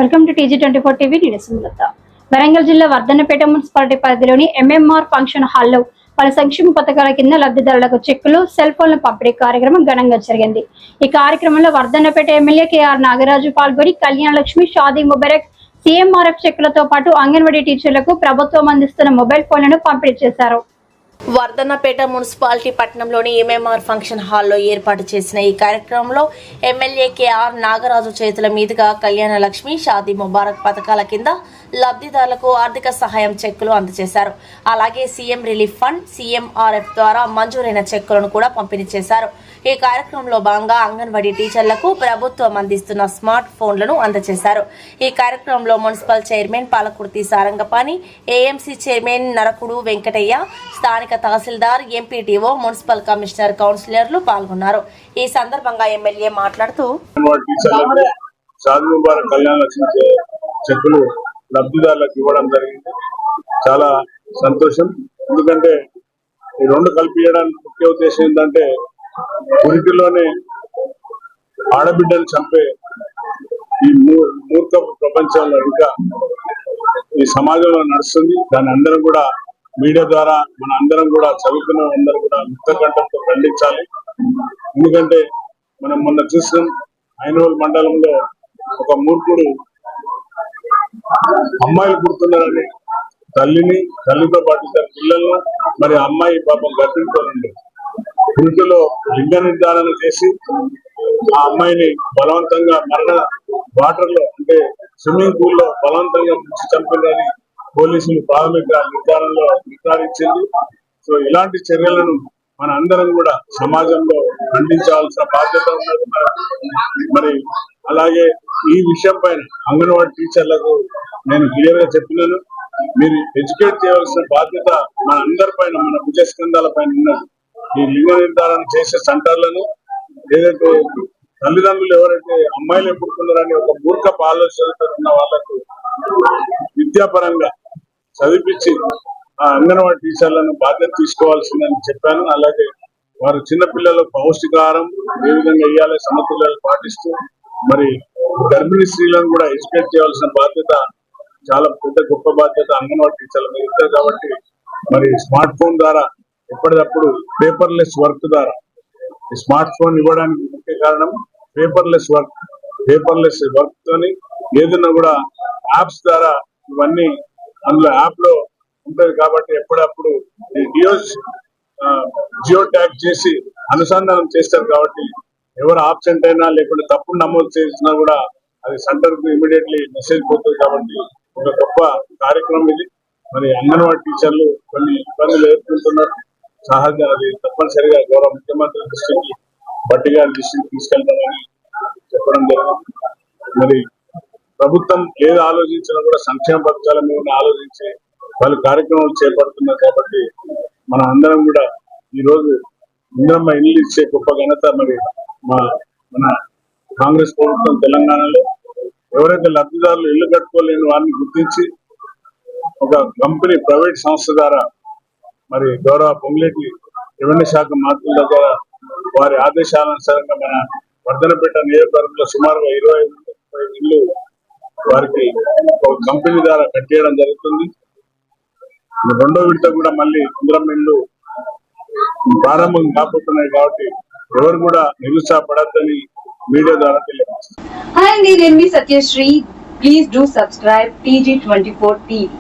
Welcome to TG24 TV. నేను సుమలత. వరంగల్ జిల్లా Wardhannapet municipality పరిధిలోని MMR ఫంక్షన్ హాల్లో పలు సంక్షేమ పథకాల కింద లబ్ధిదారులకు చెక్కులు, సెల్ ఫోన్ల పంపిణీ కార్యక్రమం ఘనంగా జరిగింది. ఈ కార్యక్రమంలో వర్ధన్నపేట ఎమ్మెల్యే KR నాగరాజు పాల్గొని కళ్యాణ లక్ష్మి, షాదీ ముబారక్, CMRF చెక్కులతో పాటు అంగన్వాడీ టీచర్లకు ప్రభుత్వం అందిస్తున్న మొబైల్ ఫోన్లను పంపిణీ చేశారు. వర్ధన్నపేట మున్సిపాలిటీ పట్టణంలోని MMR ఫంక్షన్ హాల్లో ఏర్పాటు చేసిన ఈ కార్యక్రమంలో ఎమ్మెల్యే KR నాగరాజు చేతుల మీదుగా కళ్యాణ లక్ష్మి, షాదీ ముబారక్ పథకాల కింద లబ్ధిదారులకు ఆర్థిక సహాయం చెక్కులు అందజేశారు. అలాగే CM రిలీఫ్ ఫండ్, CMRF ద్వారా మంజూరైన చెక్కులను కూడా పంపిణీ చేశారు. ఈ కార్యక్రమంలో భాగంగా అంగన్వాడీ టీచర్లకు ప్రభుత్వం అందిస్తున్న స్మార్ట్ ఫోన్లను అందజేశారు. ఈ కార్యక్రమంలో municipal chairman Palakurthi Sarangapani, AMC chairman Narakudu Venkataiah, స్థానిక తహసీల్దార్, ఎంపీటీఓ, మున్సిపల్ కమిషనర్, కౌన్సిలర్లు పాల్గొన్నారు. ఈ సందర్భంగా ఎమ్మెల్యే మాట్లాడుతూ చెక్కులు లబ్ధిదారులకు ఇవ్వడం జరిగింది. చాలా సంతోషం. ఎందుకంటే ఈ రెండు కలిపియడానికి ముఖ్య ఉద్దేశం ఏంటంటే ఉరికిలోనే ఆడబిడ్డలు చంపే ఈ మూర్ఖ ప్రపంచంలో ఇంకా ఈ సమాజంలో నడుస్తుంది. దాన్ని అందరం కూడా మీడియా ద్వారా మన అందరం కూడా చదువుకున్న అందరూ కూడా ముక్తకంఠంతో ఖండించాలి. ఎందుకంటే మనం మొన్న చూసిన ఐనోల్ మండలంలో ఒక మూర్ఖుడు అమ్మాయిలు పుడుతున్నారని తల్లితో పాటు ఇద్దరు పిల్లలను, మరి అమ్మాయి పాపం గర్భిణితో ఇంటిలో లింగ నిర్ధారణ చేసి ఆ అమ్మాయిని బలవంతంగా మరణ వాటర్ లో అంటే స్విమ్మింగ్ పూల్ లో బలవంతంగా ముంచి చంపిందని పోలీసులు ప్రాథమిక నిర్ధారించింది. సో ఇలాంటి చర్యలను మన అందరం కూడా సమాజంలో ఖండించాల్సిన బాధ్యత ఉన్నది. మరి అలాగే ఈ విషయం పైన అంగన్వాడీ టీచర్లకు నేను క్లియర్ గా చెప్పినాను. మీరు ఎడ్యుకేట్ చేయవలసిన బాధ్యత మన అందరి పైన, మన భుజస్కంధాల పైన ఉన్నది. ఈ లింగ నిర్ధారణ చేసే సెంటర్లను ఏదైతే తల్లిదండ్రులు ఎవరైతే అమ్మాయిలు పుడుతున్నారని ఒక మూర్ఖపు ఆలోచనతో ఉన్న వాళ్లకు విద్యాపరంగా చదివించి ఆ అంగన్వాడీ టీచర్లను బాధ్యత తీసుకోవాల్సిందని చెప్పాను. అలాగే వారు చిన్నపిల్లలకు పౌష్టికాహారం ఏ విధంగా వేయాలి సమతుల్యాలు పాటిస్తూ మరి గర్భిణీ స్త్రీలను కూడా ఎడ్యుకేట్ చేయాల్సిన బాధ్యత చాలా పెద్ద గొప్ప బాధ్యత అంగన్వాడీ టీచర్ల మీద ఉంటుంది. కాబట్టి మరి స్మార్ట్ ఫోన్ ద్వారా ఎప్పటికప్పుడు పేపర్లెస్ వర్క్ ద్వారా స్మార్ట్ ఫోన్ ఇవ్వడానికి ముఖ్య కారణం పేపర్లెస్ వర్క్ తోని ఏదైనా కూడా యాప్స్ ద్వారా ఇవన్నీ అందులో యాప్ లో ఉంటది. కాబట్టి ఎప్పుడప్పుడు జియో ట్యాగ్ చేసి అనుసంధానం చేస్తారు. కాబట్టి ఎవరు ఆబ్సెంట్ అయినా లేకుంటే తప్పుడు నమోదు చేసినా కూడా అది సెంటర్ కు ఇమీడియట్లీ మెసేజ్ పోతుంది. కాబట్టి ఒక గొప్ప కార్యక్రమం ఇది. మరి అంగన్వాడీ టీచర్లు కొన్ని ఇబ్బందులు ఎదుర్కొంటున్నారు. సహజ అది తప్పనిసరిగా గౌరవ ముఖ్యమంత్రి దృష్టికి, భట్టి గారి దృష్టికి తీసుకెళ్తామని చెప్పడం జరిగింది. మరి ప్రభుత్వం ఏది ఆలోచించినా కూడా సంక్షేమ పథకాల మీద ఆలోచించి వాళ్ళు కార్యక్రమాలు చేపడుతున్నారు. కాబట్టి మనం అందరం కూడా ఈ రోజు ఇంద్రమ్మ ఇల్లు ఇచ్చే గొప్ప ఘనత మరి మన కాంగ్రెస్ ప్రభుత్వం తెలంగాణలో ఎవరైతే లబ్ధిదారులు ఇల్లు కట్టుకోలేని వారిని గుర్తించి ఒక కంపెనీ ప్రైవేట్ సంస్థ ద్వారా మరి గౌరవ పొంగులేటి రెవెన్యూ శాఖ మంత్రుల దగ్గర వారి ఆదేశానుసారంగా మన వర్ధన్నపేట నియోజకవర్గంలో సుమారుగా 25 ఇల్లు వారికి ఒక కంపెనీ ద్వారా కట్టేయడం జరుగుతుంది. రెండో విడత కూడా మళ్ళీ ఇంద్రమ్మ ఇల్లు ప్రారంభం కాబోతున్నాయి. కాబట్టి ఎవరు కూడా నిరుత్సాహపడద్దని మీడియా ద్వారా తెలియజేస్తారు. హాయ్ అండి, నేను మీ Satyasri. Please do subscribe TG24 TV.